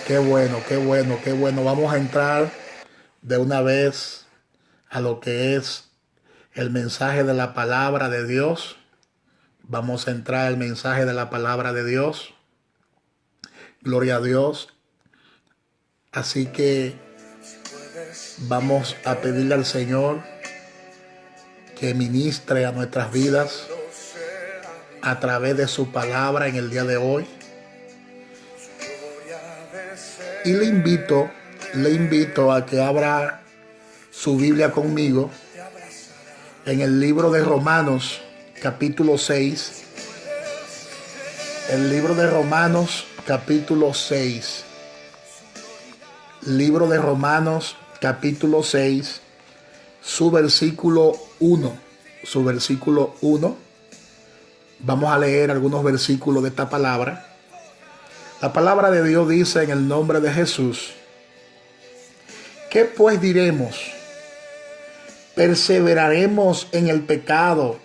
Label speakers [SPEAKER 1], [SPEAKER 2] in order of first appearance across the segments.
[SPEAKER 1] Qué bueno, qué bueno, qué bueno. Vamos a entrar de una vez a lo que es el mensaje de la palabra de Dios. Vamos a entrar al mensaje de la palabra de Dios. Gloria a Dios. Así que vamos a pedirle al Señor que ministre a nuestras vidas a través de su palabra en el día de hoy. Y le invito a que abra su Biblia conmigo en el libro de Romanos, capítulo 6. El libro de Romanos, capítulo 6. Libro de Romanos, capítulo 6, su versículo 1. Su versículo 1. Vamos a leer algunos versículos de esta palabra. La palabra de Dios dice en el nombre de Jesús: ¿qué pues diremos? ¿Perseveraremos en el pecado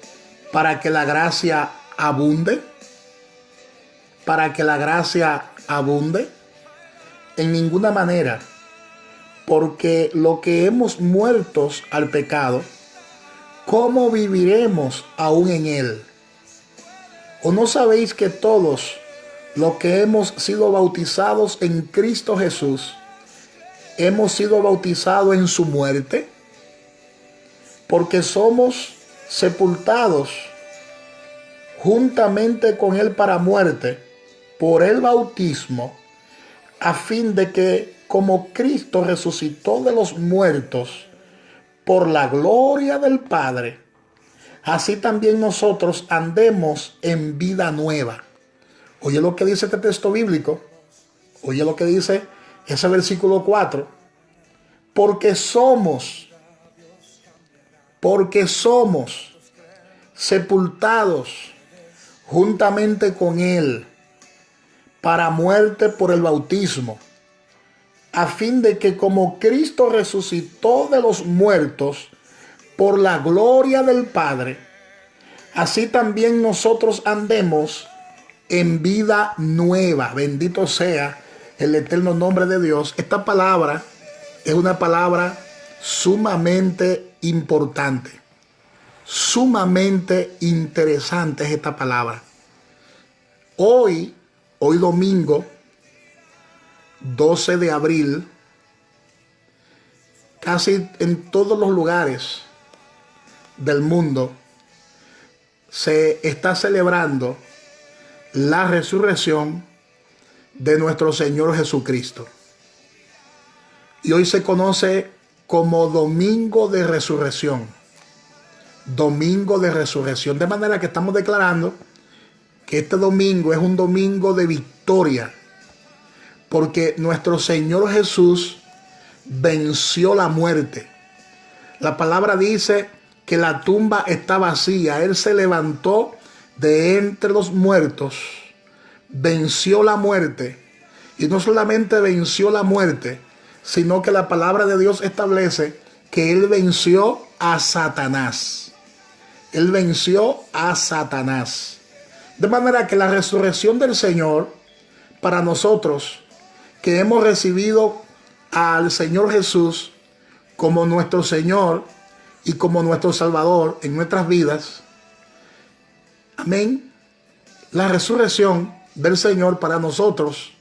[SPEAKER 1] para que la gracia abunde? ¿Para que la gracia abunde? En ninguna manera, porque lo que hemos muertos al pecado, ¿cómo viviremos aún en él? ¿O no sabéis que todos los que hemos sido bautizados en Cristo Jesús, hemos sido bautizados en su muerte? Porque somos sepultados juntamente con él para muerte por el bautismo, a fin de que, como Cristo resucitó de los muertos por la gloria del Padre, así también nosotros andemos en vida nueva. Oye lo que dice este texto bíblico. Oye lo que dice ese versículo 4. Porque somos sepultados juntamente con él para muerte por el bautismo, a fin de que, como Cristo resucitó de los muertos por la gloria del Padre, así también nosotros andemos en vida nueva. Bendito sea el eterno nombre de Dios. Esta palabra es una palabra sumamente importante, sumamente interesante es esta palabra. Hoy domingo 12 de abril, casi en todos los lugares del mundo se está celebrando la resurrección de nuestro Señor Jesucristo. Y hoy se conoce como Domingo de Resurrección. Domingo de Resurrección. De manera que estamos declarando que este domingo es un domingo de victoria, porque nuestro Señor Jesús venció la muerte. La palabra dice que la tumba está vacía. Él se levantó de entre los muertos, venció la muerte, y no solamente venció la muerte, sino que la palabra de Dios establece que Él venció a Satanás. Él venció a Satanás. De manera que la resurrección del Señor, para nosotros que hemos recibido al Señor Jesús como nuestro Señor y como nuestro Salvador en nuestras vidas, amén, la resurrección del Señor para nosotros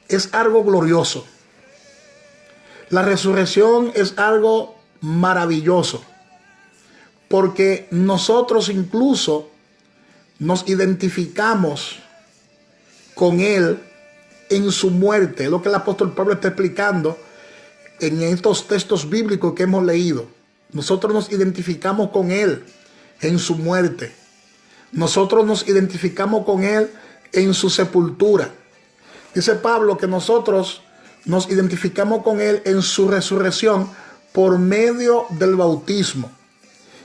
[SPEAKER 1] es algo glorioso. La resurrección es algo maravilloso, porque nosotros incluso nos identificamos con Él en su muerte. Es lo que el apóstol Pablo está explicando en estos textos bíblicos que hemos leído. Nosotros nos identificamos con Él en su muerte. Nosotros nos identificamos con Él en su sepultura. Dice Pablo que nosotros nos identificamos con Él en su resurrección por medio del bautismo.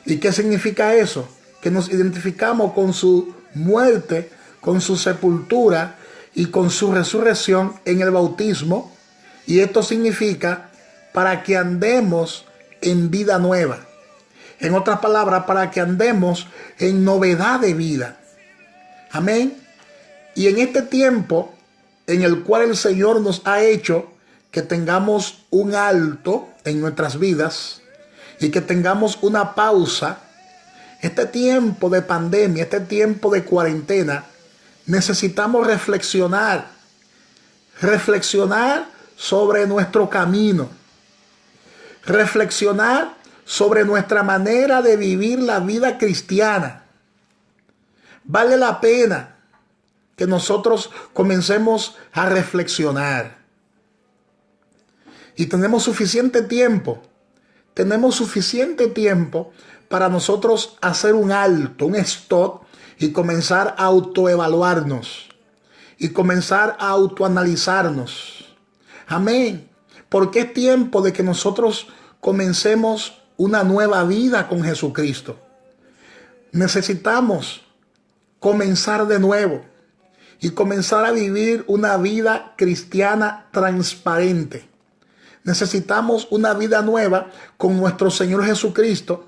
[SPEAKER 1] ¿Y qué significa eso? Que nos identificamos con su muerte, con su sepultura y con su resurrección en el bautismo. Y esto significa para que andemos en vida nueva. En otras palabras, para que andemos en novedad de vida. Amén. Y en este tiempo en el cual el Señor nos ha hecho que tengamos un alto en nuestras vidas y que tengamos una pausa. Este tiempo de pandemia, este tiempo de cuarentena, necesitamos reflexionar sobre nuestro camino, reflexionar sobre nuestra manera de vivir la vida cristiana. Vale la pena que nosotros comencemos a reflexionar. Y tenemos suficiente tiempo para nosotros hacer un alto, un stop y comenzar a autoevaluarnos y comenzar a autoanalizarnos. Amén. Porque es tiempo de que nosotros comencemos una nueva vida con Jesucristo. Necesitamos comenzar de nuevo y comenzar a vivir una vida cristiana transparente. Necesitamos una vida nueva con nuestro Señor Jesucristo,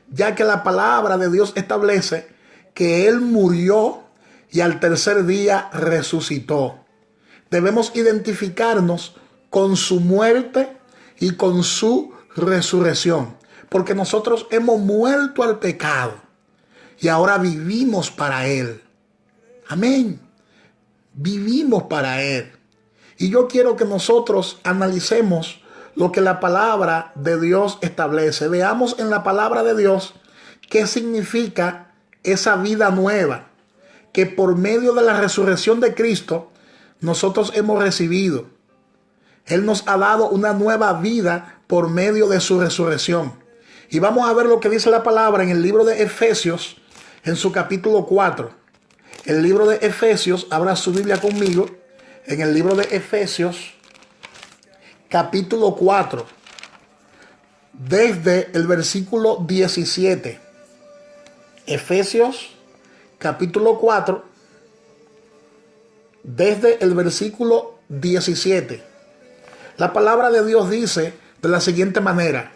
[SPEAKER 1] ya que la palabra de Dios establece que Él murió y al tercer día resucitó. Debemos identificarnos con su muerte y con su resurrección, porque nosotros hemos muerto al pecado y ahora vivimos para Él. Amén. Vivimos para Él. Y yo quiero que nosotros analicemos lo que la palabra de Dios establece. Veamos en la palabra de Dios qué significa esa vida nueva que por medio de la resurrección de Cristo nosotros hemos recibido. Él nos ha dado una nueva vida por medio de su resurrección. Y vamos a ver lo que dice la palabra en el libro de Efesios, en su capítulo 4. El libro de Efesios, abra su Biblia conmigo, en el libro de Efesios, capítulo 4, desde el versículo 17. Efesios, capítulo 4, desde el versículo 17. La palabra de Dios dice de la siguiente manera: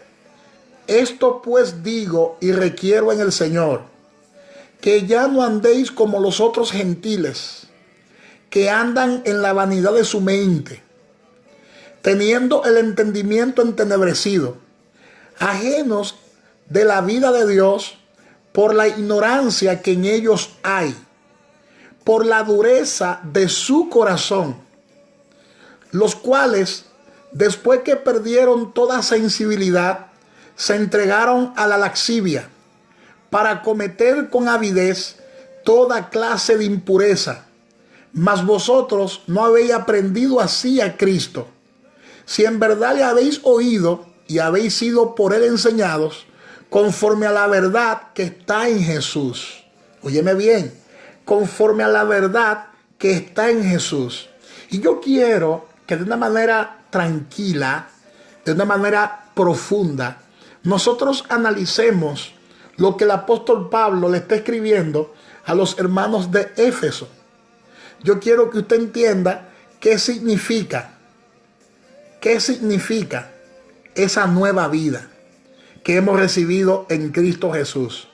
[SPEAKER 1] esto pues digo y requiero en el Señor, que ya no andéis como los otros gentiles, que andan en la vanidad de su mente, teniendo el entendimiento entenebrecido, ajenos de la vida de Dios por la ignorancia que en ellos hay, por la dureza de su corazón, los cuales, después que perdieron toda sensibilidad, se entregaron a la lascivia para cometer con avidez toda clase de impureza. Mas vosotros no habéis aprendido así a Cristo. Si en verdad le habéis oído y habéis sido por él enseñados, conforme a la verdad que está en Jesús. Óyeme bien, conforme a la verdad que está en Jesús. Y yo quiero que de una manera tranquila, de una manera profunda, nosotros analicemos lo que el apóstol Pablo le está escribiendo a los hermanos de Éfeso. Yo quiero que usted entienda qué significa esa nueva vida que hemos recibido en Cristo Jesús.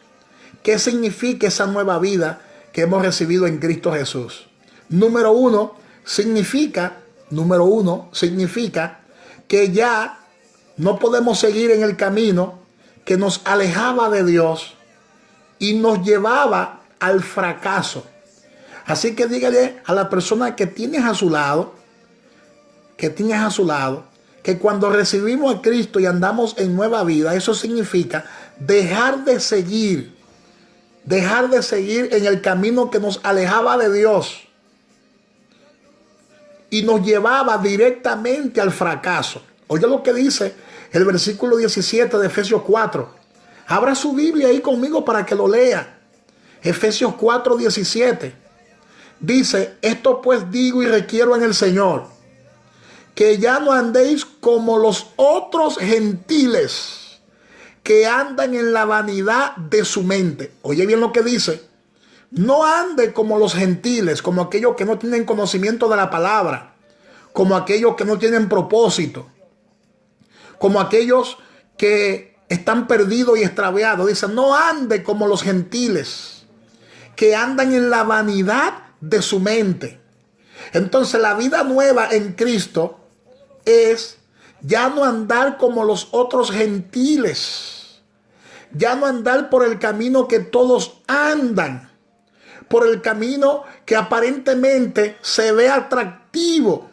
[SPEAKER 1] ¿Qué significa esa nueva vida que hemos recibido en Cristo Jesús? Número uno, significa que ya no podemos seguir en el camino que nos alejaba de Dios y nos llevaba al fracaso. Así que dígale a la persona que tienes a su lado, que cuando recibimos a Cristo y andamos en nueva vida, eso significa dejar de seguir en el camino que nos alejaba de Dios y nos llevaba directamente al fracaso. Oye lo que dice el versículo 17 de Efesios 4. Abra su Biblia ahí conmigo para que lo lea. Efesios 4, 17. Dice: esto pues digo y requiero en el Señor, que ya no andéis como los otros gentiles, que andan en la vanidad de su mente. Oye bien lo que dice. No ande como los gentiles, como aquellos que no tienen conocimiento de la palabra, como aquellos que no tienen propósito, como aquellos que están perdidos y extraviados. Dice: no ande como los gentiles, que andan en la vanidad de su mente. Entonces la vida nueva en Cristo es ya no andar como los otros gentiles, ya no andar por el camino que todos andan, por el camino que aparentemente se ve atractivo,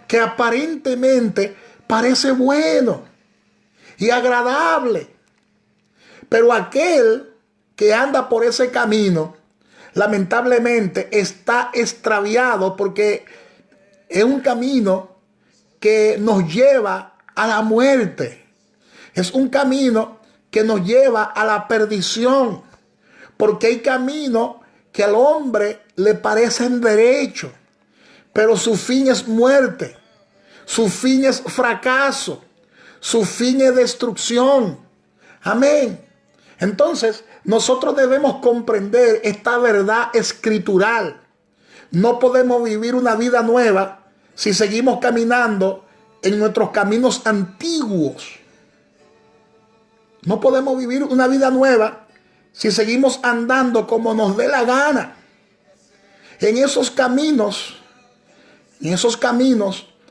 [SPEAKER 1] que aparentemente parece bueno y agradable. Pero aquel que anda por ese camino, lamentablemente está extraviado, porque es un camino que nos lleva a la muerte. Es un camino que nos lleva a la perdición, porque hay caminos que al hombre le parecen derechos, pero su fin es muerte, su fin es fracaso, su fin es destrucción. Amén. Entonces, nosotros debemos comprender esta verdad escritural. No podemos vivir una vida nueva si seguimos caminando en nuestros caminos antiguos. No podemos vivir una vida nueva si seguimos andando como nos dé la gana. En esos caminos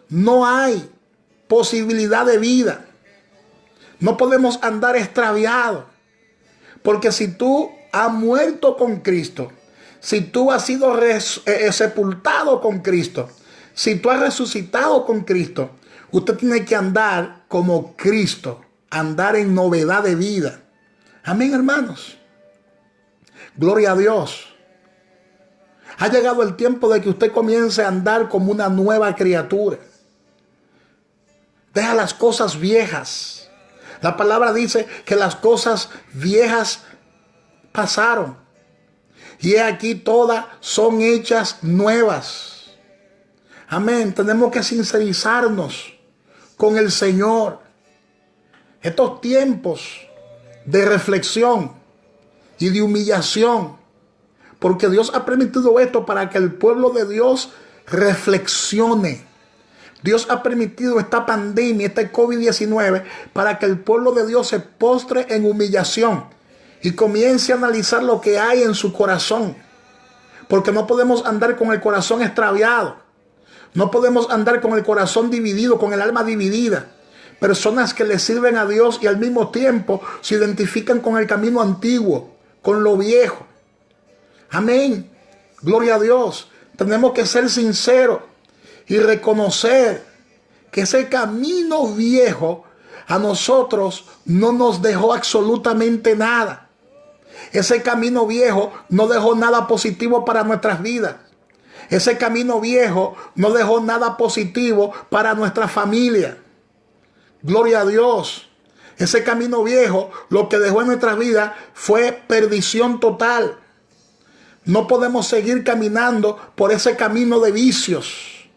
[SPEAKER 1] no hay posibilidad de vida. No podemos andar extraviados. Porque si tú has muerto con Cristo, si tú has sido sepultado con Cristo, si tú has resucitado con Cristo, usted tiene que andar como Cristo, andar en novedad de vida. Amén, hermanos. Gloria a Dios. Ha llegado el tiempo de que usted comience a andar como una nueva criatura. Deja las cosas viejas. La palabra dice que las cosas viejas pasaron y aquí todas son hechas nuevas. Amén. Tenemos que sincerizarnos con el Señor. Estos tiempos de reflexión y de humillación, porque Dios ha permitido esto para que el pueblo de Dios reflexione. Dios ha permitido esta pandemia, este COVID-19, para que el pueblo de Dios se postre en humillación y comience a analizar lo que hay en su corazón. Porque no podemos andar con el corazón extraviado. No podemos andar con el corazón dividido, con el alma dividida. Personas que le sirven a Dios y al mismo tiempo se identifican con el camino antiguo, con lo viejo. Amén. Gloria a Dios. Tenemos que ser sinceros y reconocer que ese camino viejo a nosotros no nos dejó absolutamente nada. Ese camino viejo no dejó nada positivo para nuestras vidas. Ese camino viejo no dejó nada positivo para nuestra familia. Gloria a Dios. Ese camino viejo lo que dejó en nuestras vidas fue perdición total. No podemos seguir caminando por ese camino de vicios.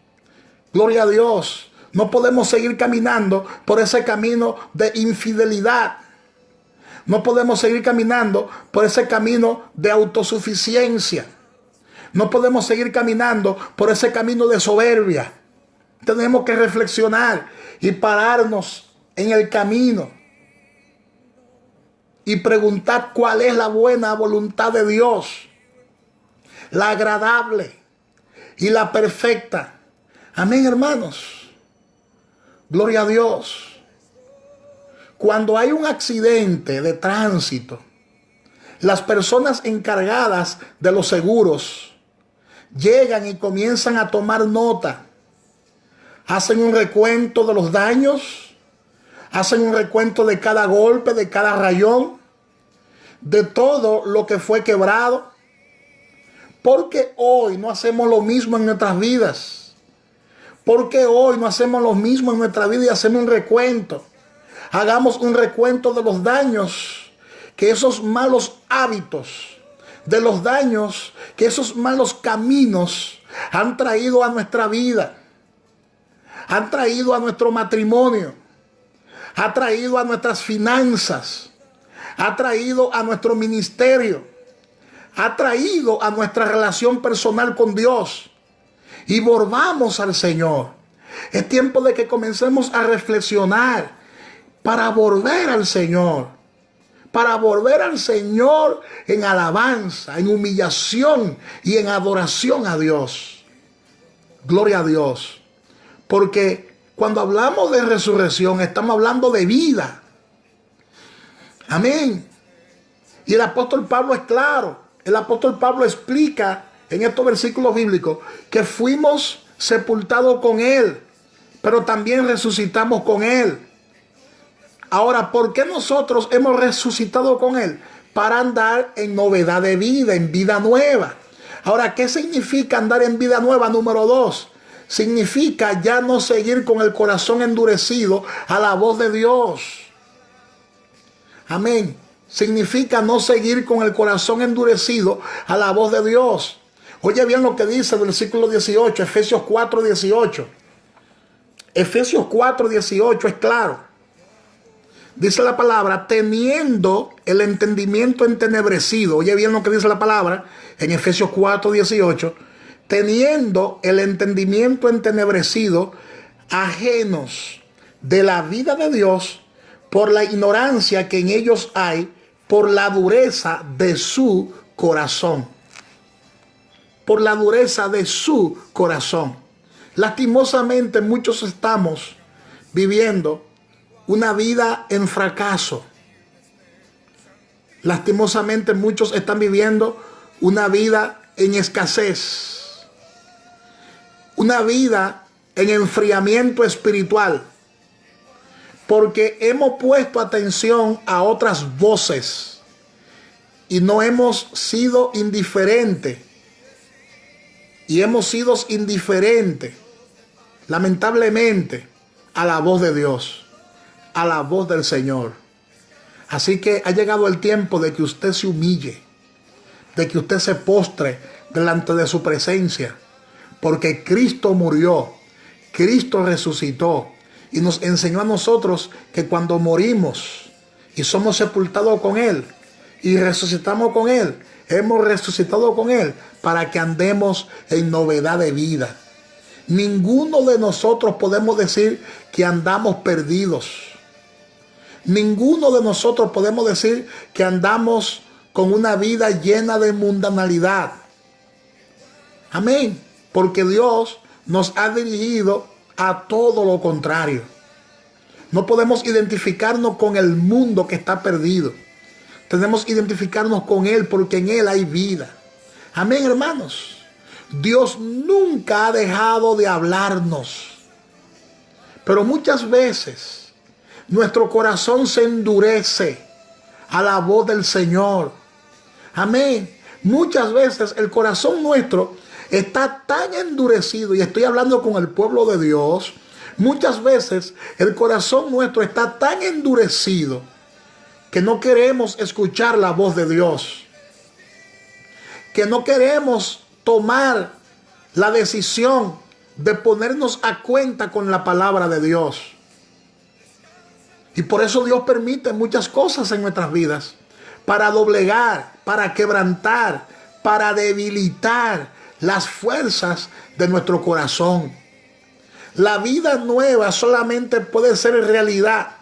[SPEAKER 1] Gloria a Dios. No podemos seguir caminando por ese camino de infidelidad. No podemos seguir caminando por ese camino de autosuficiencia. No podemos seguir caminando por ese camino de soberbia. Tenemos que reflexionar y pararnos en el camino y preguntar cuál es la buena voluntad de Dios, la agradable y la perfecta. Amén, hermanos. Gloria a Dios. Cuando hay un accidente de tránsito, las personas encargadas de los seguros llegan y comienzan a tomar nota. Hacen un recuento de los daños, hacen un recuento de cada golpe, de cada rayón, de todo lo que fue quebrado. Porque hoy no hacemos lo mismo en nuestras vidas. Porque hoy no hacemos lo mismo en nuestra vida y hacemos un recuento. Hagamos un recuento de los daños que esos malos hábitos, de los daños que esos malos caminos han traído a nuestra vida, han traído a nuestro matrimonio, ha traído a nuestras finanzas, ha traído a nuestro ministerio, ha traído a nuestra relación personal con Dios. Y volvamos al Señor. Es tiempo de que comencemos a reflexionar para volver al Señor. Para volver al Señor en alabanza, en humillación y en adoración a Dios. Gloria a Dios. Porque cuando hablamos de resurrección, estamos hablando de vida. Amén. Y el apóstol Pablo es claro. El apóstol Pablo explica en estos versículos bíblicos que fuimos sepultados con Él, pero también resucitamos con Él. Ahora, ¿por qué nosotros hemos resucitado con Él? Para andar en novedad de vida, en vida nueva. Ahora, ¿qué significa andar en vida nueva? Número 2. Significa ya no seguir con el corazón endurecido a la voz de Dios. Amén. Significa no seguir con el corazón endurecido a la voz de Dios. Oye bien lo que dice el versículo 18, Efesios 4:18. Efesios 4:18 es claro. Dice la palabra, teniendo el entendimiento entenebrecido. Oye bien lo que dice la palabra en Efesios 4:18. Teniendo el entendimiento entenebrecido, ajenos de la vida de Dios, por la ignorancia que en ellos hay, por la dureza de su corazón. Por la dureza de su corazón. Lastimosamente muchos estamos viviendo una vida en fracaso. Lastimosamente muchos están viviendo una vida en escasez. Una vida en enfriamiento espiritual. Porque hemos puesto atención a otras voces y no hemos sido indiferentes. Y hemos sido indiferentes, lamentablemente, a la voz de Dios, a la voz del Señor. Así que ha llegado el tiempo de que usted se humille, de que usted se postre delante de su presencia, porque Cristo murió, Cristo resucitó y nos enseñó a nosotros que cuando morimos y somos sepultados con Él y resucitamos con Él, hemos resucitado con Él para que andemos en novedad de vida. Ninguno de nosotros podemos decir que andamos perdidos. Ninguno de nosotros podemos decir que andamos con una vida llena de mundanalidad. Amén. Porque Dios nos ha dirigido a todo lo contrario. No podemos identificarnos con el mundo que está perdido. Tenemos que identificarnos con Él porque en Él hay vida. Amén, hermanos. Dios nunca ha dejado de hablarnos. Pero muchas veces nuestro corazón se endurece a la voz del Señor. Amén. Muchas veces el corazón nuestro está tan endurecido, y estoy hablando con el pueblo de Dios. Muchas veces el corazón nuestro está tan endurecido que no queremos escuchar la voz de Dios. Que no queremos tomar la decisión de ponernos a cuenta con la palabra de Dios. Y por eso Dios permite muchas cosas en nuestras vidas. Para doblegar, para quebrantar, para debilitar las fuerzas de nuestro corazón. La vida nueva solamente puede ser realidad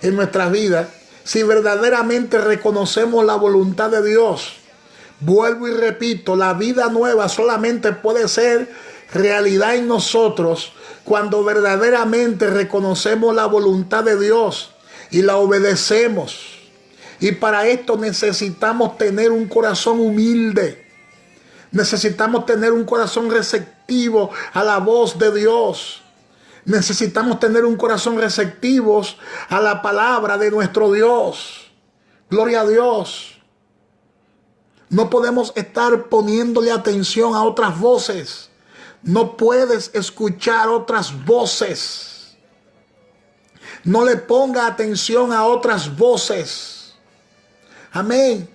[SPEAKER 1] en nuestras vidas si verdaderamente reconocemos la voluntad de Dios. Vuelvo y repito, la vida nueva solamente puede ser realidad en nosotros cuando verdaderamente reconocemos la voluntad de Dios y la obedecemos. Y para esto necesitamos tener un corazón humilde. Necesitamos tener un corazón receptivo a la voz de Dios. Necesitamos tener un corazón receptivo a la palabra de nuestro Dios. Gloria a Dios. No podemos estar poniéndole atención a otras voces. No puedes escuchar otras voces. No le ponga atención a otras voces. Amén.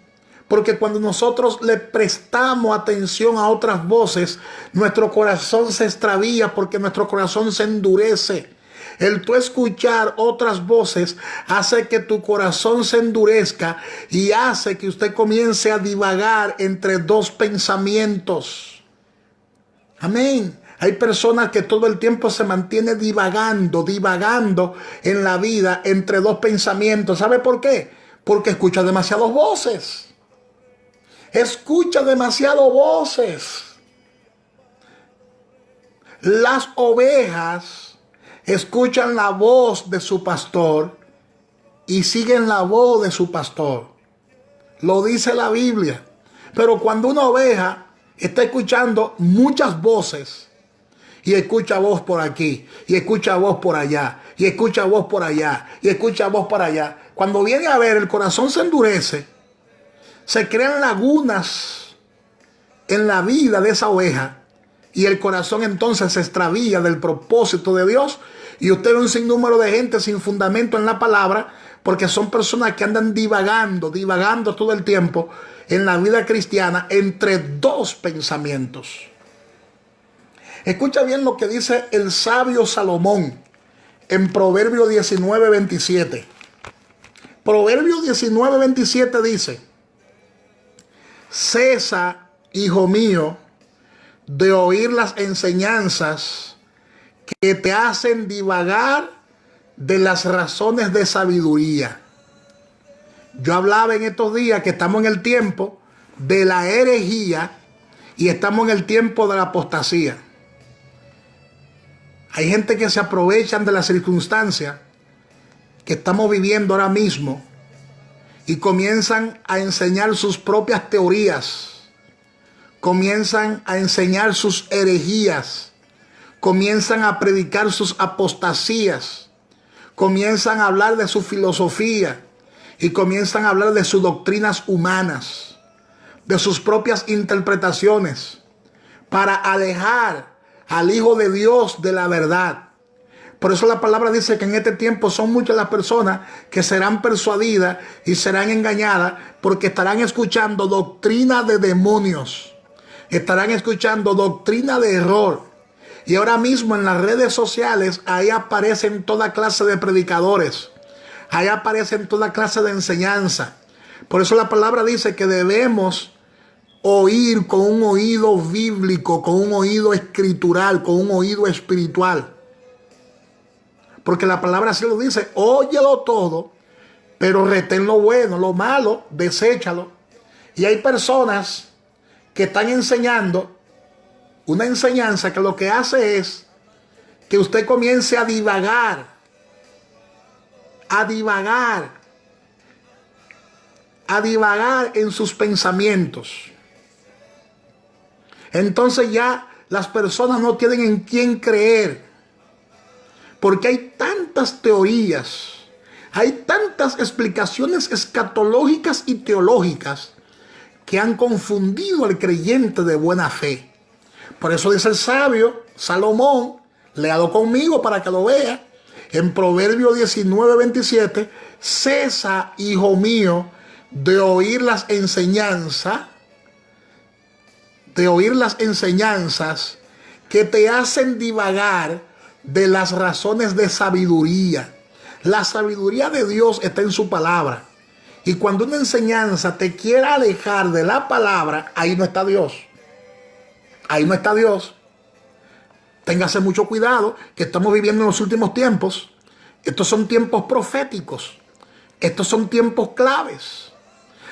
[SPEAKER 1] Porque cuando nosotros le prestamos atención a otras voces, nuestro corazón se extravía porque nuestro corazón se endurece. El tú escuchar otras voces hace que tu corazón se endurezca y hace que usted comience a divagar entre dos pensamientos. Amén. Hay personas que todo el tiempo se mantienen divagando en la vida entre dos pensamientos. ¿Sabe por qué? Porque escucha demasiadas voces. Escucha demasiado voces. Las ovejas escuchan la voz de su pastor y siguen la voz de su pastor. Lo dice la Biblia. Pero cuando una oveja está escuchando muchas voces, y escucha voz por aquí, y escucha voz por allá, y escucha voz por allá, y escucha voz por allá, cuando viene a ver, el corazón se endurece, se crean lagunas en la vida de esa oveja, y el corazón entonces se extravía del propósito de Dios, y usted ve un sinnúmero de gente sin fundamento en la palabra, porque son personas que andan divagando todo el tiempo en la vida cristiana entre dos pensamientos. Escucha bien lo que dice el sabio Salomón en Proverbio 19:27. Proverbio 19:27 dice: cesa, hijo mío, de oír las enseñanzas que te hacen divagar de las razones de sabiduría. Yo hablaba en estos días que estamos en el tiempo de la herejía y estamos en el tiempo de la apostasía. Hay gente que se aprovechan de las circunstancias que estamos viviendo ahora mismo y comienzan a enseñar sus propias teorías, comienzan a enseñar sus herejías, comienzan a predicar sus apostasías, comienzan a hablar de su filosofía y comienzan a hablar de sus doctrinas humanas, de sus propias interpretaciones, para alejar al Hijo de Dios de la verdad. Por eso la palabra dice que en este tiempo son muchas las personas que serán persuadidas y serán engañadas, porque estarán escuchando doctrina de demonios, estarán escuchando doctrina de error. Y ahora mismo en las redes sociales, ahí aparecen toda clase de predicadores, ahí aparecen toda clase de enseñanza. Por eso la palabra dice que debemos oír con un oído bíblico, con un oído escritural, con un oído espiritual. Porque la palabra así lo dice: óyelo todo, pero retén lo bueno, lo malo, deséchalo. Y hay personas que están enseñando una enseñanza que lo que hace es que usted comience a divagar, a divagar, a divagar en sus pensamientos. Entonces ya las personas no tienen en quién creer, porque hay tantas teorías, hay tantas explicaciones escatológicas y teológicas que han confundido al creyente de buena fe. Por eso dice el sabio Salomón, léalo conmigo para que lo vea, en Proverbio 19:27, cesa, hijo mío, de oír las enseñanzas, que te hacen divagar de las razones de sabiduría. La sabiduría de Dios está en su palabra. Y cuando una enseñanza te quiera alejar de la palabra, ahí no está Dios. Ahí no está Dios. Téngase mucho cuidado, que estamos viviendo en los últimos tiempos. Estos son tiempos proféticos. Estos son tiempos claves.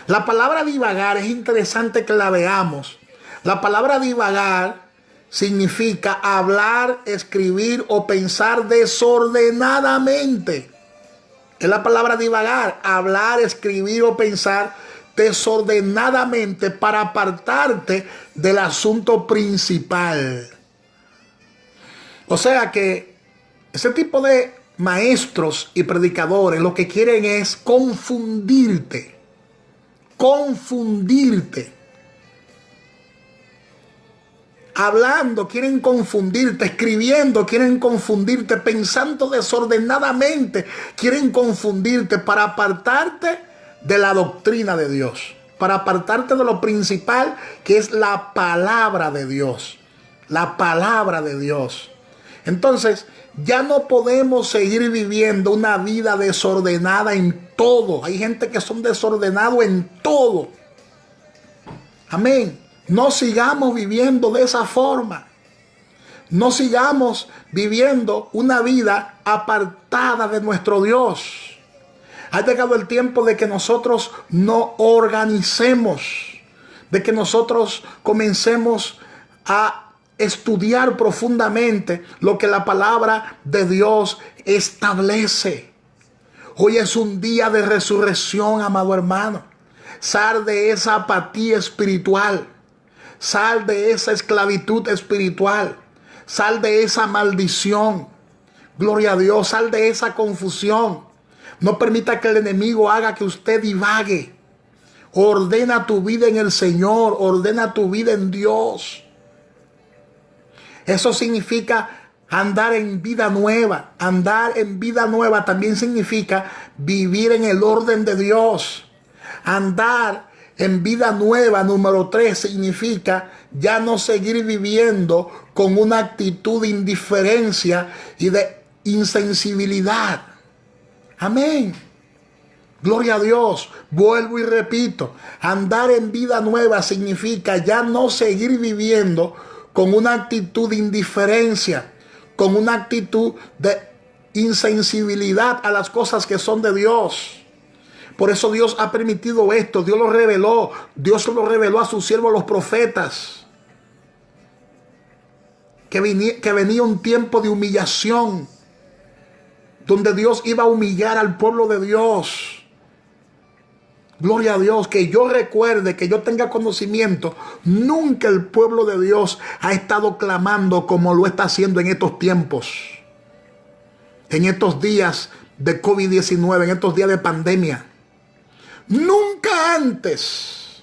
[SPEAKER 1] La palabra divagar es interesante que la veamos. La palabra divagar significa hablar, escribir o pensar desordenadamente. Es la palabra divagar, hablar, escribir o pensar desordenadamente para apartarte del asunto principal. O sea que ese tipo de maestros y predicadores lo que quieren es confundirte. Hablando quieren confundirte, escribiendo quieren confundirte, pensando desordenadamente quieren confundirte para apartarte de la doctrina de Dios, para apartarte de lo principal, que es la palabra de Dios. La palabra de Dios. Entonces, ya no podemos seguir viviendo una vida desordenada en todo. Hay gente que son desordenados en todo. Amén. No sigamos viviendo de esa forma. No sigamos viviendo una vida apartada de nuestro Dios. Ha llegado el tiempo de que nosotros nos organicemos, de que nosotros comencemos a estudiar profundamente lo que la palabra de Dios establece. Hoy es un día de resurrección, amado hermano. Sal de esa apatía espiritual. Sal de esa esclavitud espiritual. Sal de esa maldición. Gloria a Dios. Sal de esa confusión. No permita que el enemigo haga que usted divague. Ordena tu vida en el Señor. Ordena tu vida en Dios. Eso significa andar en vida nueva. Andar en vida nueva también significa vivir en el orden de Dios. Andar en vida nueva, número 3, significa ya no seguir viviendo con una actitud de indiferencia y de insensibilidad. Amén. Gloria a Dios. Vuelvo y repito. Andar en vida nueva significa ya no seguir viviendo con una actitud de indiferencia, con una actitud de insensibilidad a las cosas que son de Dios. Por eso Dios ha permitido esto. Dios lo reveló. Dios lo reveló a sus siervos los profetas. Que venía un tiempo de humillación, donde Dios iba a humillar al pueblo de Dios. Gloria a Dios. Que yo recuerde, que yo tenga conocimiento, nunca el pueblo de Dios ha estado clamando como lo está haciendo en estos tiempos. En estos días de COVID-19, en estos días de pandemia. Nunca antes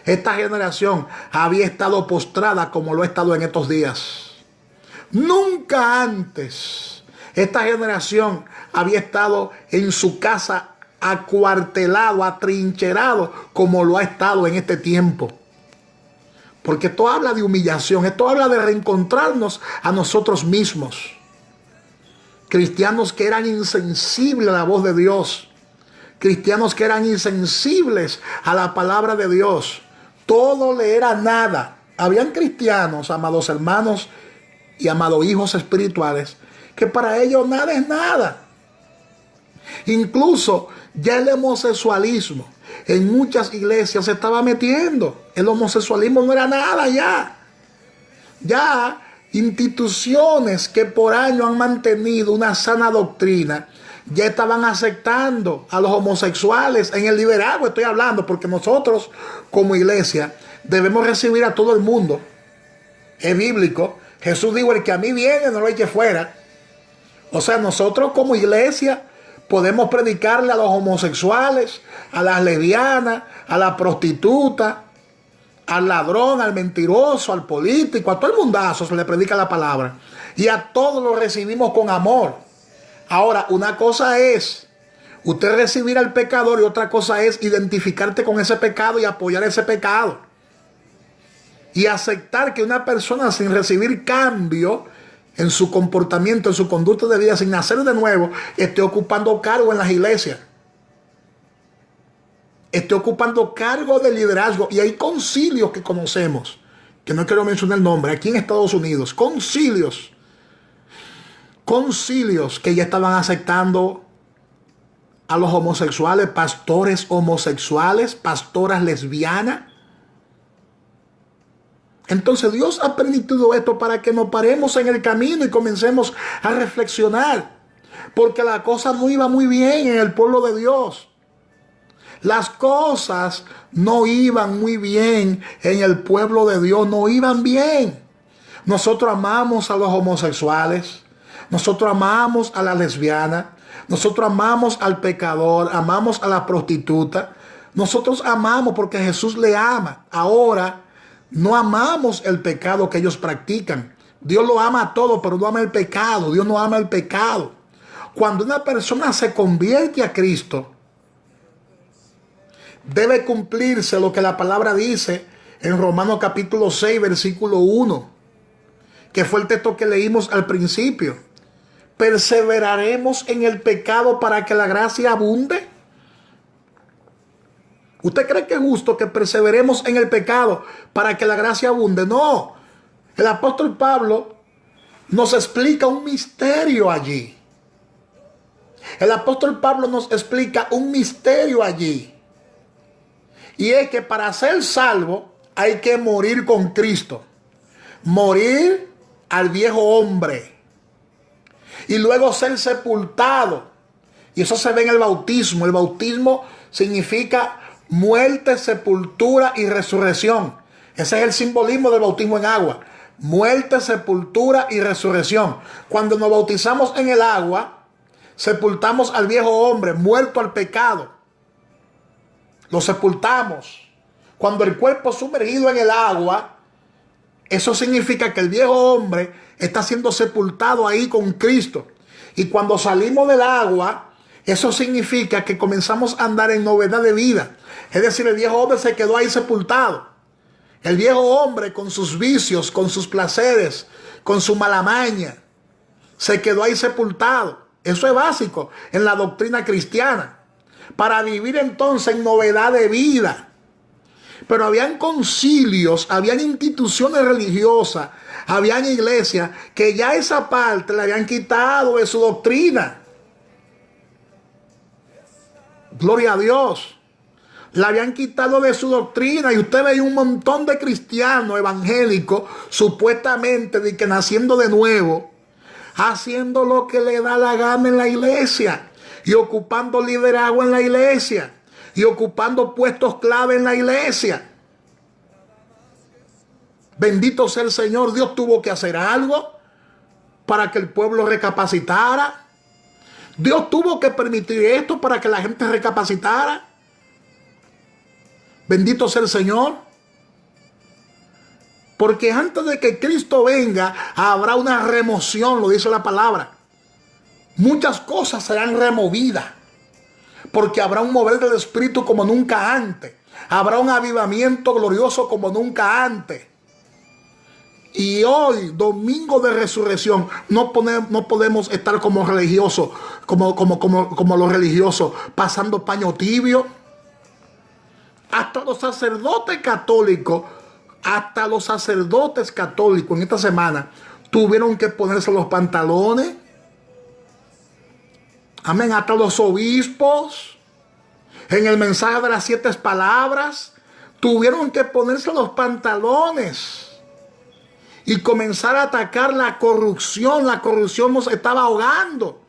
[SPEAKER 1] esta generación había estado postrada como lo ha estado en estos días. Nunca antes esta generación había estado en su casa acuartelado, atrincherado como lo ha estado en este tiempo. Porque esto habla de humillación, esto habla de reencontrarnos a nosotros mismos. Cristianos que eran insensibles a la voz de Dios. Cristianos que eran insensibles a la palabra de Dios. Todo le era nada. Habían cristianos, amados hermanos y amados hijos espirituales, que para ellos nada es nada. Incluso ya el homosexualismo en muchas iglesias se estaba metiendo. El homosexualismo no era nada ya. Ya instituciones que por años han mantenido una sana doctrina ya estaban aceptando a los homosexuales. En el liderazgo estoy hablando, porque nosotros como iglesia debemos recibir a todo el mundo. Es bíblico. Jesús dijo: el que a mí viene no lo eche fuera. O sea, nosotros como iglesia podemos predicarle a los homosexuales, a las lesbianas, a la prostituta, al ladrón, al mentiroso, al político, a todo el mundazo se le predica la palabra. Y a todos lo recibimos con amor. Ahora, una cosa es usted recibir al pecador y otra cosa es identificarte con ese pecado y apoyar ese pecado. Y aceptar que una persona sin recibir cambio en su comportamiento, en su conducta de vida, sin nacer de nuevo, esté ocupando cargo en las iglesias. Esté ocupando cargo de liderazgo. Y hay concilios que conocemos, que no quiero mencionar el nombre, aquí en Estados Unidos. Concilios que ya estaban aceptando a los homosexuales, pastores homosexuales, pastoras lesbianas. Entonces Dios ha permitido esto para que nos paremos en el camino y comencemos a reflexionar. Porque la cosa no iba muy bien en el pueblo de Dios. Las cosas no iban muy bien en el pueblo de Dios, no iban bien. Nosotros amamos a los homosexuales. Nosotros amamos a la lesbiana, nosotros amamos al pecador, amamos a la prostituta. Nosotros amamos porque Jesús le ama. Ahora, no amamos el pecado que ellos practican. Dios lo ama a todo, pero no ama el pecado. Dios no ama el pecado. Cuando una persona se convierte a Cristo, debe cumplirse lo que la palabra dice en Romanos capítulo 6, versículo 1, que fue el texto que leímos al principio. ¿Perseveraremos en el pecado para que la gracia abunde? ¿Usted cree que es justo que perseveremos en el pecado para que la gracia abunde? No. El apóstol Pablo nos explica un misterio allí. El apóstol Pablo nos explica un misterio allí. Y es que para ser salvo hay que morir con Cristo. Morir al viejo hombre. Y luego ser sepultado. Y eso se ve en el bautismo. El bautismo significa muerte, sepultura y resurrección. Ese es el simbolismo del bautismo en agua. Muerte, sepultura y resurrección. Cuando nos bautizamos en el agua, sepultamos al viejo hombre, muerto al pecado. Lo sepultamos. Cuando el cuerpo es sumergido en el agua, eso significa que el viejo hombre está siendo sepultado ahí con Cristo. Y cuando salimos del agua, eso significa que comenzamos a andar en novedad de vida. Es decir, el viejo hombre se quedó ahí sepultado. El viejo hombre con sus vicios, con sus placeres, con su mala maña, se quedó ahí sepultado. Eso es básico en la doctrina cristiana. Para vivir entonces en novedad de vida. Pero habían concilios, habían instituciones religiosas, habían iglesias que ya esa parte la habían quitado de su doctrina. Gloria a Dios. La habían quitado de su doctrina. Y usted ve un montón de cristianos evangélicos, supuestamente de que naciendo de nuevo, haciendo lo que le da la gana en la iglesia. Y ocupando liderazgo en la iglesia. Y ocupando puestos clave en la iglesia. Bendito sea el Señor. Dios tuvo que hacer algo para que el pueblo recapacitara. Dios tuvo que permitir esto para que la gente recapacitara. Bendito sea el Señor. Porque antes de que Cristo venga, habrá una remoción, lo dice la palabra. Muchas cosas serán removidas. Porque habrá un mover del Espíritu como nunca antes. Habrá un avivamiento glorioso como nunca antes. Y hoy, domingo de resurrección, no podemos estar como religiosos, como los religiosos, pasando paño tibio. Hasta los sacerdotes católicos en esta semana tuvieron que ponerse los pantalones. Amén. Hasta los obispos, en el mensaje de las 7 palabras, tuvieron que ponerse los pantalones y comenzar a atacar la corrupción. La corrupción nos estaba ahogando.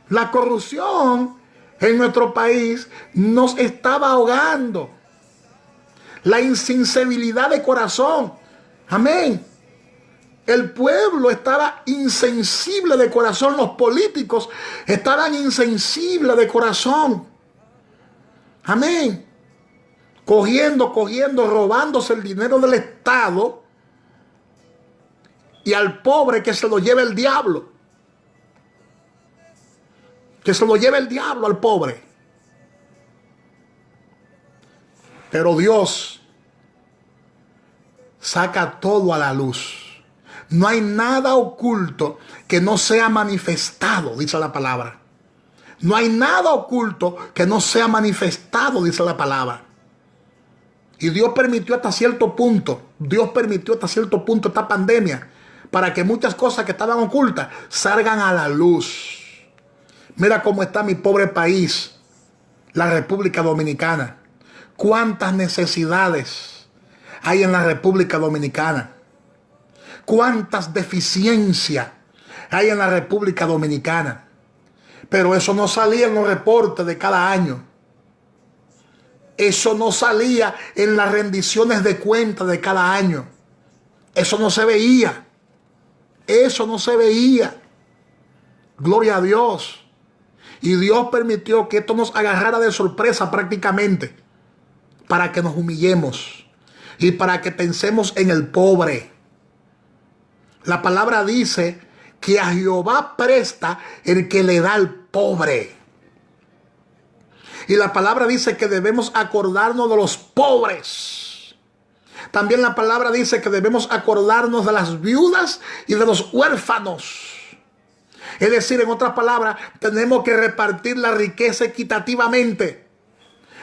[SPEAKER 1] La corrupción en nuestro país nos estaba ahogando. La insensibilidad de corazón. Amén. El pueblo estaba insensible de corazón. Los políticos estaban insensibles de corazón. Amén. Cogiendo, robándose el dinero del Estado. Y al pobre que se lo lleve el diablo. Que se lo lleve el diablo al pobre. Pero Dios saca todo a la luz. No hay nada oculto que no sea manifestado, dice la palabra. No hay nada oculto que no sea manifestado, dice la palabra. Y Dios permitió hasta cierto punto esta pandemia para que muchas cosas que estaban ocultas salgan a la luz. Mira cómo está mi pobre país, la República Dominicana. Cuántas necesidades hay en la República Dominicana. Cuántas deficiencias hay en la República Dominicana. Pero eso no salía en los reportes de cada año. Eso no salía en las rendiciones de cuentas de cada año. Eso no se veía. Eso no se veía. Gloria a Dios. Y Dios permitió que esto nos agarrara de sorpresa prácticamente. Para que nos humillemos. Y para que pensemos en el pobre. La palabra dice que a Jehová presta el que le da al pobre. Y la palabra dice que debemos acordarnos de los pobres. También la palabra dice que debemos acordarnos de las viudas y de los huérfanos. Es decir, en otras palabras, tenemos que repartir la riqueza equitativamente.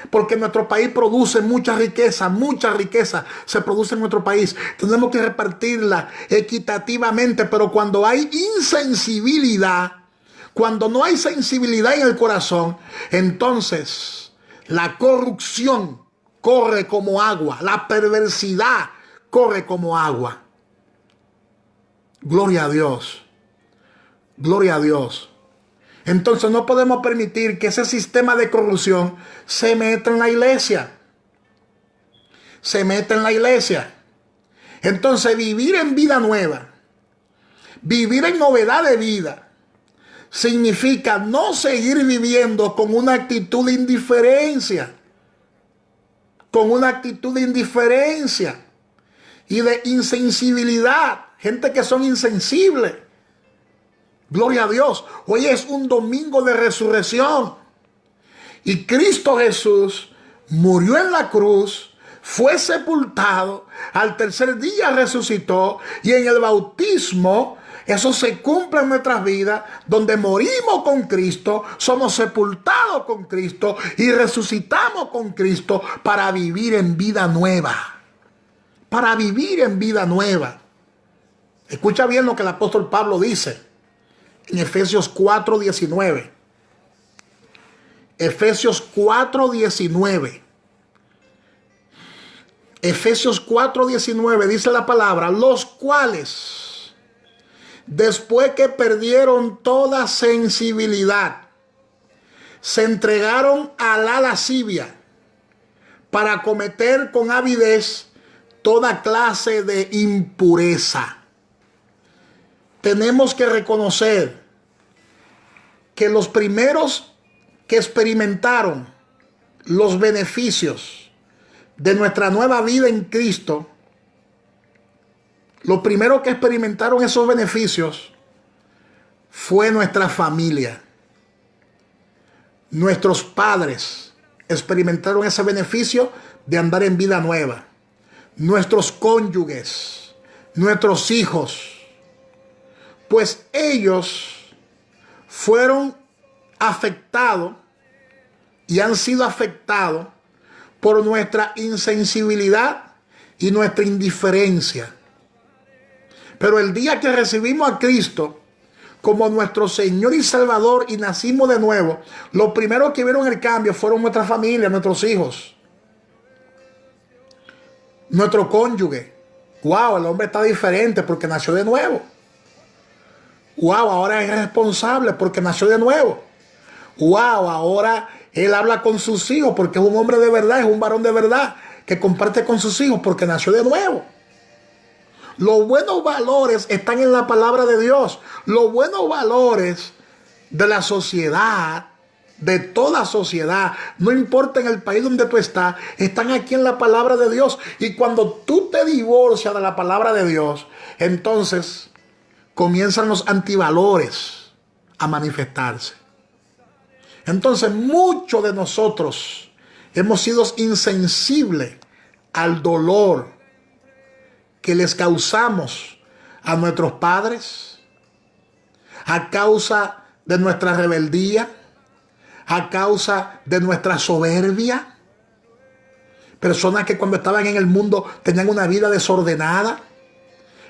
[SPEAKER 1] Porque nuestro país produce mucha riqueza se produce en nuestro país. Tenemos que repartirla equitativamente, pero cuando hay insensibilidad, cuando no hay sensibilidad en el corazón, entonces la corrupción corre como agua. La perversidad corre como agua. Gloria a Dios. Gloria a Dios. Entonces no podemos permitir que ese sistema de corrupción se meta en la iglesia. Se meta en la iglesia. Entonces vivir en vida nueva, vivir en novedad de vida, significa no seguir viviendo con una actitud de indiferencia. Con una actitud de indiferencia y de insensibilidad. Gente que son insensibles. Gloria a Dios. Hoy es un domingo de resurrección. Y Cristo Jesús murió en la cruz, fue sepultado, al tercer día resucitó, y en el bautismo eso se cumple en nuestras vidas, donde morimos con Cristo, somos sepultados con Cristo y resucitamos con Cristo para vivir en vida nueva. Para vivir en vida nueva. Escucha bien lo que el apóstol Pablo dice en Efesios 4:19. Efesios 4:19. Efesios 4:19 dice la palabra, los cuales, después que perdieron toda sensibilidad, se entregaron a la lascivia para cometer con avidez toda clase de impureza. Tenemos que reconocer que los primeros que experimentaron los beneficios de nuestra nueva vida en Cristo, lo primero que experimentaron esos beneficios fue nuestra familia. Nuestros padres experimentaron ese beneficio de andar en vida nueva. Nuestros cónyuges, nuestros hijos, pues ellos fueron afectados y han sido afectados por nuestra insensibilidad y nuestra indiferencia. Pero el día que recibimos a Cristo como nuestro Señor y Salvador y nacimos de nuevo, lo primero que vieron el cambio fueron nuestra familia, nuestros hijos, nuestro cónyuge. Wow, el hombre está diferente porque nació de nuevo. Wow, ahora es responsable porque nació de nuevo. Wow, ahora él habla con sus hijos porque es un hombre de verdad, es un varón de verdad que comparte con sus hijos porque nació de nuevo. Los buenos valores están en la palabra de Dios. Los buenos valores de la sociedad, de toda sociedad, no importa en el país donde tú estás, están aquí en la palabra de Dios. Y cuando tú te divorcias de la palabra de Dios, entonces comienzan los antivalores a manifestarse. Entonces muchos de nosotros hemos sido insensibles al dolor que les causamos a nuestros padres a causa de nuestra rebeldía, a causa de nuestra soberbia. Personas que cuando estaban en el mundo tenían una vida desordenada,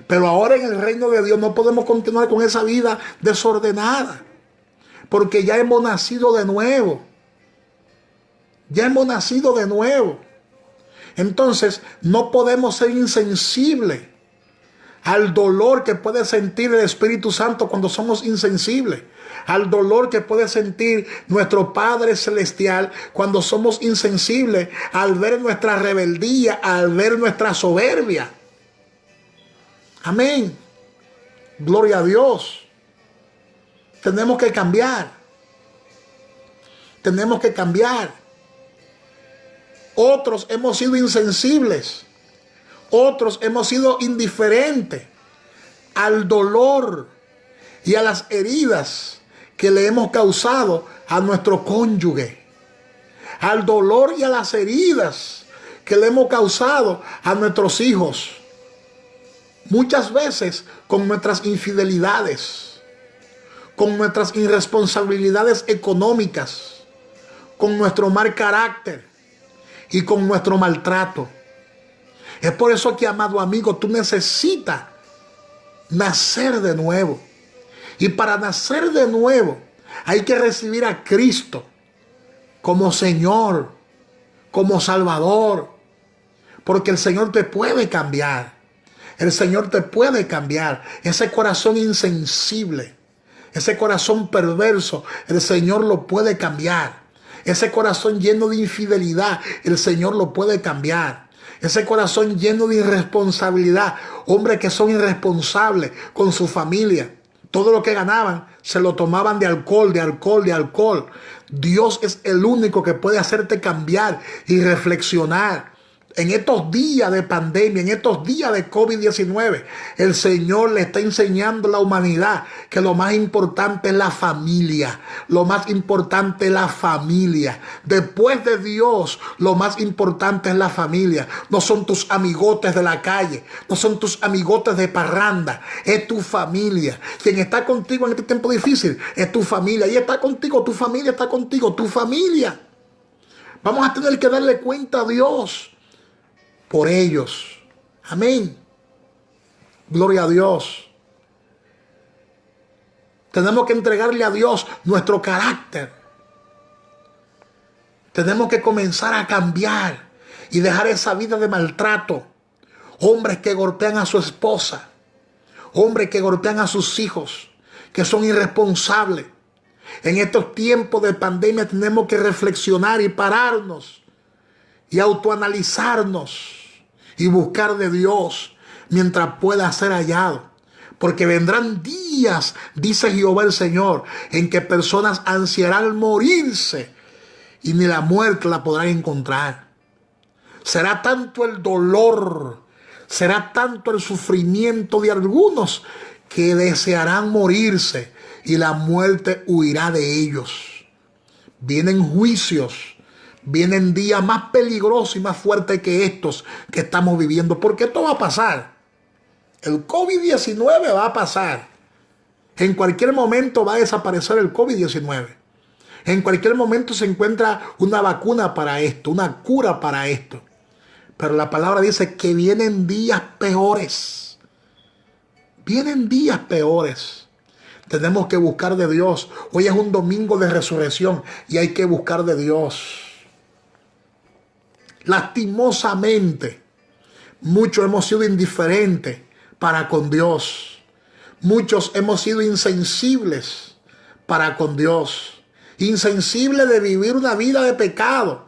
[SPEAKER 1] pero ahora en el reino de Dios no podemos continuar con esa vida desordenada, porque ya hemos nacido de nuevo. Ya hemos nacido de nuevo. Entonces no podemos ser insensibles al dolor que puede sentir el Espíritu Santo cuando somos insensibles, al dolor que puede sentir nuestro Padre Celestial cuando somos insensibles, al ver nuestra rebeldía, al ver nuestra soberbia. Amén. Gloria a Dios. Tenemos que cambiar. Tenemos que cambiar. Otros hemos sido insensibles. Otros hemos sido indiferentes al dolor y a las heridas que le hemos causado a nuestro cónyuge. Al dolor y a las heridas que le hemos causado a nuestros hijos. Muchas veces con nuestras infidelidades, con nuestras irresponsabilidades económicas, con nuestro mal carácter y con nuestro maltrato. Es por eso que, amado amigo, tú necesitas nacer de nuevo. Y para nacer de nuevo hay que recibir a Cristo como Señor, como Salvador, porque el Señor te puede cambiar. El Señor te puede cambiar. Ese corazón insensible, ese corazón perverso, el Señor lo puede cambiar. Ese corazón lleno de infidelidad, el Señor lo puede cambiar. Ese corazón lleno de irresponsabilidad, hombres que son irresponsables con su familia. Todo lo que ganaban se lo tomaban de alcohol, de alcohol, de alcohol. Dios es el único que puede hacerte cambiar y reflexionar. En estos días de pandemia, en estos días de COVID-19, el Señor le está enseñando a la humanidad que lo más importante es la familia. Lo más importante es la familia. Después de Dios, lo más importante es la familia. No son tus amigotes de la calle, no son tus amigotes de parranda, es tu familia. Quien está contigo en este tiempo difícil es tu familia. Y está contigo, tu familia está contigo, tu familia. Vamos a tener que darle cuenta a Dios por ellos. Amén. Gloria a Dios. Tenemos que entregarle a Dios nuestro carácter. Tenemos que comenzar a cambiar y dejar esa vida de maltrato. Hombres que golpean a su esposa, hombres que golpean a sus hijos, que son irresponsables. En estos tiempos de pandemia tenemos que reflexionar y pararnos y autoanalizarnos y buscar de Dios mientras pueda ser hallado. Porque vendrán días, dice Jehová el Señor, en que personas ansiarán morirse y ni la muerte la podrán encontrar. Será tanto el dolor, será tanto el sufrimiento de algunos que desearán morirse y la muerte huirá de ellos. Vienen juicios. Vienen días más peligrosos y más fuertes que estos que estamos viviendo. Porque esto va a pasar. El COVID-19 va a pasar. En cualquier momento va a desaparecer el COVID-19. En cualquier momento se encuentra una vacuna para esto, una cura para esto. Pero la palabra dice que vienen días peores. Vienen días peores. Tenemos que buscar de Dios. Hoy es un domingo de resurrección y hay que buscar de Dios. Lastimosamente, muchos hemos sido indiferentes para con Dios. Muchos hemos sido insensibles para con Dios. Insensibles de vivir una vida de pecado,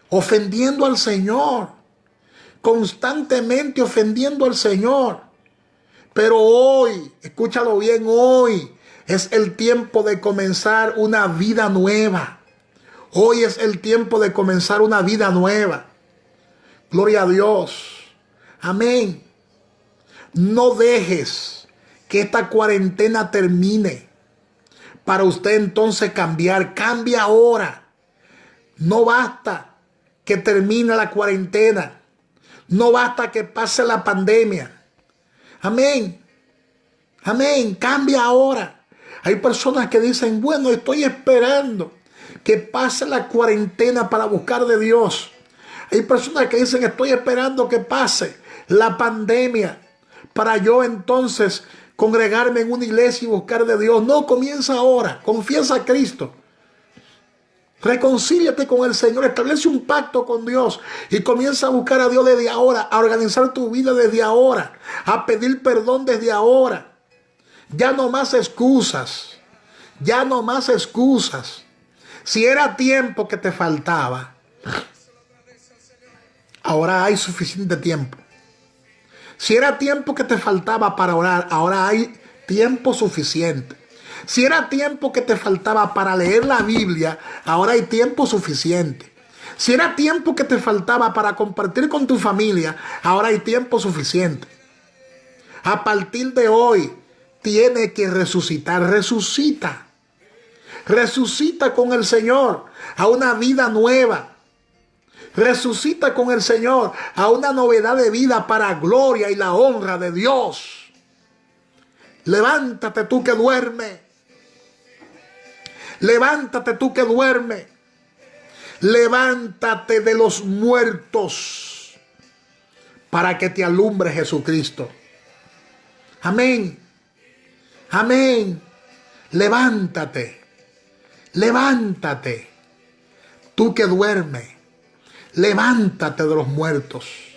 [SPEAKER 1] ofendiendo al Señor, constantemente ofendiendo al Señor. Pero hoy, escúchalo bien, hoy es el tiempo de comenzar una vida nueva. Hoy es el tiempo de comenzar una vida nueva. Gloria a Dios. Amén. No dejes que esta cuarentena termine para usted entonces cambiar. Cambia ahora. No basta que termine la cuarentena. No basta que pase la pandemia. Amén. Amén. Cambia ahora. Hay personas que dicen, bueno, estoy esperando que pase la cuarentena para buscar de Dios. Hay personas que dicen, estoy esperando que pase la pandemia para yo entonces congregarme en una iglesia y buscar de Dios. No, comienza ahora. Confiesa a Cristo. Reconcíliate con el Señor. Establece un pacto con Dios y comienza a buscar a Dios desde ahora, a organizar tu vida desde ahora, a pedir perdón desde ahora. Ya no más excusas. Ya no más excusas. Si era tiempo que te faltaba, ahora hay suficiente tiempo. Si era tiempo que te faltaba para orar, ahora hay tiempo suficiente. Si era tiempo que te faltaba para leer la Biblia, ahora hay tiempo suficiente. Si era tiempo que te faltaba para compartir con tu familia, ahora hay tiempo suficiente. A partir de hoy, tiene que resucitar. Resucita. Resucita con el Señor a una vida nueva. Resucita con el Señor a una novedad de vida para gloria y la honra de Dios. Levántate tú que duermes. Levántate tú que duermes. Levántate de los muertos para que te alumbre Jesucristo. Amén. Amén. Levántate. Levántate. Tú que duermes. levántate de los muertos.